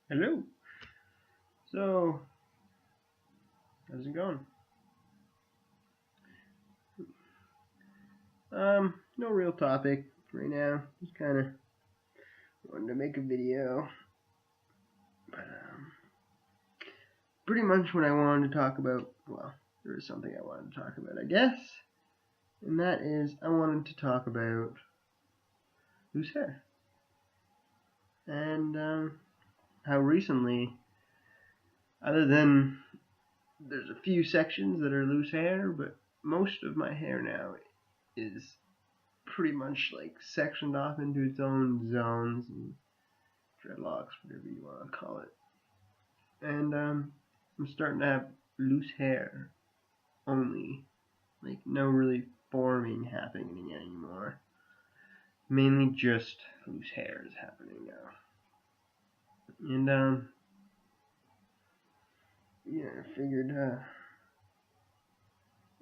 Hello. So, how's it going? No real topic right now. Just kind of wanted to make a video. But, pretty much what I wanted to talk about. Well, there is something I wanted to talk about, I guess, and that is I wanted to talk about loose hair and how recently, other than there's a few sections that are loose hair, but most of my hair now is pretty much like sectioned off into its own zones and dreadlocks, whatever you want to call it. And I'm starting to have loose hair only, like no really forming happening anymore. Mainly just loose hair is happening now. And yeah, I figured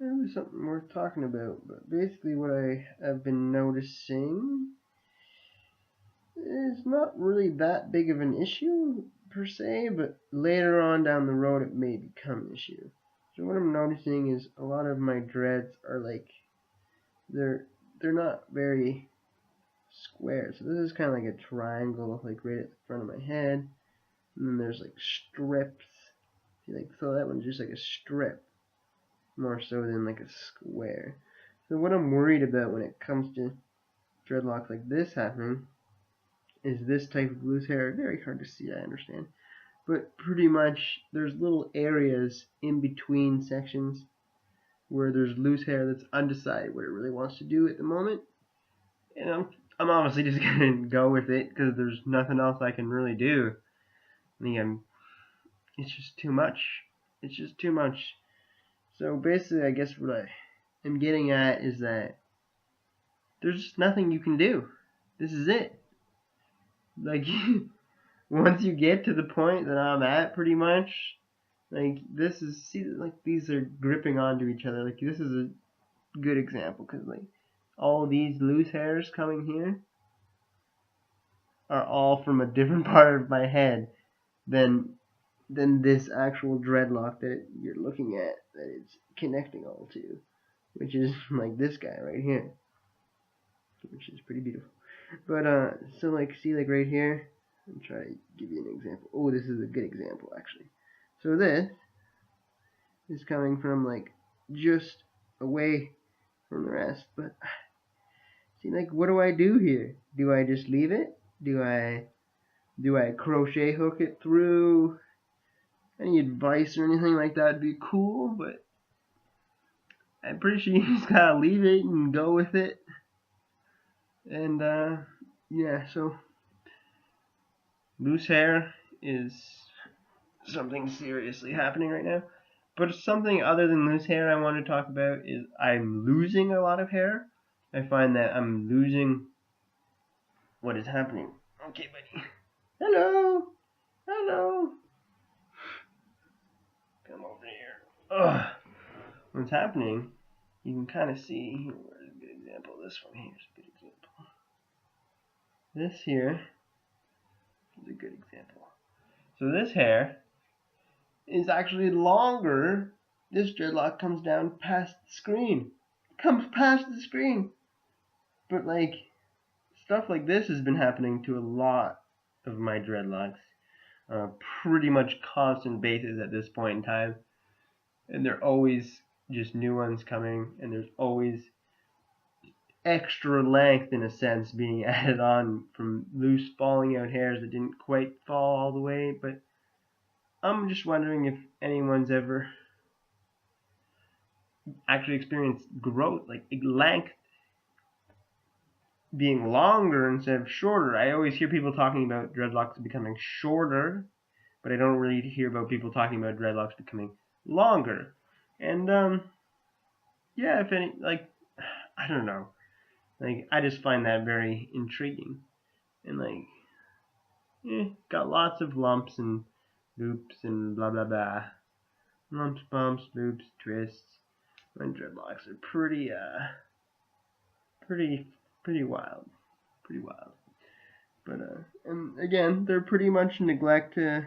it was something worth talking about. But basically, what I have been noticing is not really that big of an issue per se, but later on down the road it may become an issue. So what I'm noticing is a lot of my dreads are like they're they're not very square. So this is kind of like a triangle, like right at the front of my head, and then there's like strips. See, like so that one's just like a strip, more so than like a square. So what I'm worried about when it comes to dreadlocks like this happening is this type of loose hair. Very hard to see, I understand. But pretty much there's little areas in between sections where there's loose hair that's undecided what it really wants to do at the moment. And I'm honestly just gonna go with it because there's nothing else I can really do. I mean, it's just too much. It's just too much. So basically, I guess what I am getting at is that there's just nothing you can do. This is it. Like once you get to the point that I'm at, pretty much, like this is see like these are gripping onto each other. Like this is a good example because like all these loose hairs coming here are all from a different part of my head than this actual dreadlock that you're looking at that it's connecting all to, which is like this guy right here, which is pretty beautiful. But so like see like right here, I'm trying to give you an example. Oh, this is a good example actually. So this is coming from like just away from the rest, but see like what do I do here? Do I just leave it? Do I crochet hook it through? Any advice or anything like that would be cool, but I'm pretty sure you just gotta leave it and go with it. And yeah, so loose hair is something seriously happening right now. But something other than loose hair I want to talk about is I'm losing a lot of hair. I find that I'm losing what is happening. Okay, buddy. Hello. Hello. Come over here. Ugh. What's happening? You can kind of see. Where's a good example? This one here is a good example. This here is a good example. So this hair is actually longer. This dreadlock comes down past the screen. It comes past the screen. But like stuff like this has been happening to a lot of my dreadlocks on a pretty much constant basis at this point in time. And there are always just new ones coming, and there's always extra length in a sense being added on from loose falling out hairs that didn't quite fall all the way. But I'm just wondering if anyone's ever actually experienced growth, like length being longer instead of shorter. I always hear people talking about dreadlocks becoming shorter, but I don't really hear about people talking about dreadlocks becoming longer. And yeah, if any, like, I don't know, like I just find that very intriguing. And like, got lots of lumps and loops and blah blah blah. Lumps, bumps, loops, twists. My dreadlocks are pretty wild. Pretty wild. But and again, they're pretty much neglect, like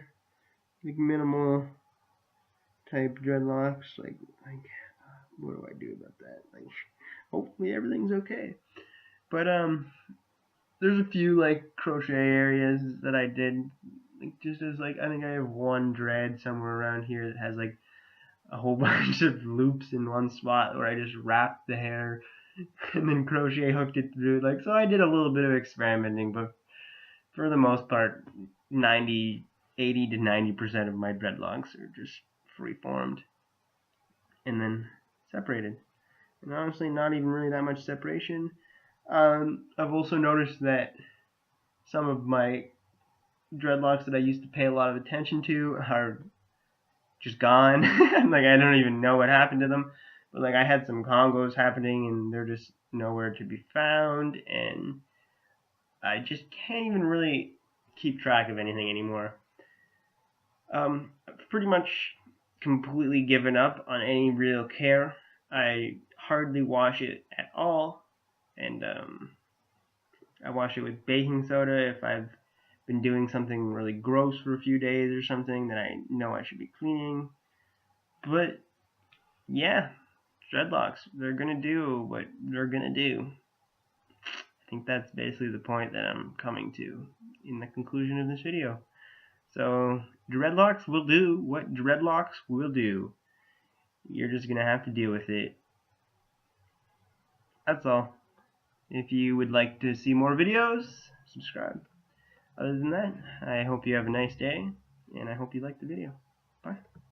minimal type dreadlocks. Like, what do I do about that? Like, hopefully everything's okay. But there's a few like crochet areas that I did, like just as like I think I have one dread somewhere around here that has like a whole bunch of loops in one spot where I just wrapped the hair and then crochet hooked it through. Like, so I did a little bit of experimenting, but for the most part, 80 to 90% of my dreadlocks are just free formed and then separated. And honestly, not even really that much separation. I've also noticed that some of my dreadlocks that I used to pay a lot of attention to are just gone. Like, I don't even know what happened to them. But like, I had some congos happening and they're just nowhere to be found, and I just can't even really keep track of anything anymore. I've pretty much completely given up on any real care. I hardly wash it at all, and I wash it with baking soda if I've been doing something really gross for a few days or something that I know I should be cleaning. But yeah, dreadlocks, they're gonna do what they're gonna do. I think that's basically the point that I'm coming to in the conclusion of this video. So, dreadlocks will do what dreadlocks will do. You're just gonna have to deal with it. That's all. If you would like to see more videos, subscribe. Other than that, I hope you have a nice day, and I hope you liked the video.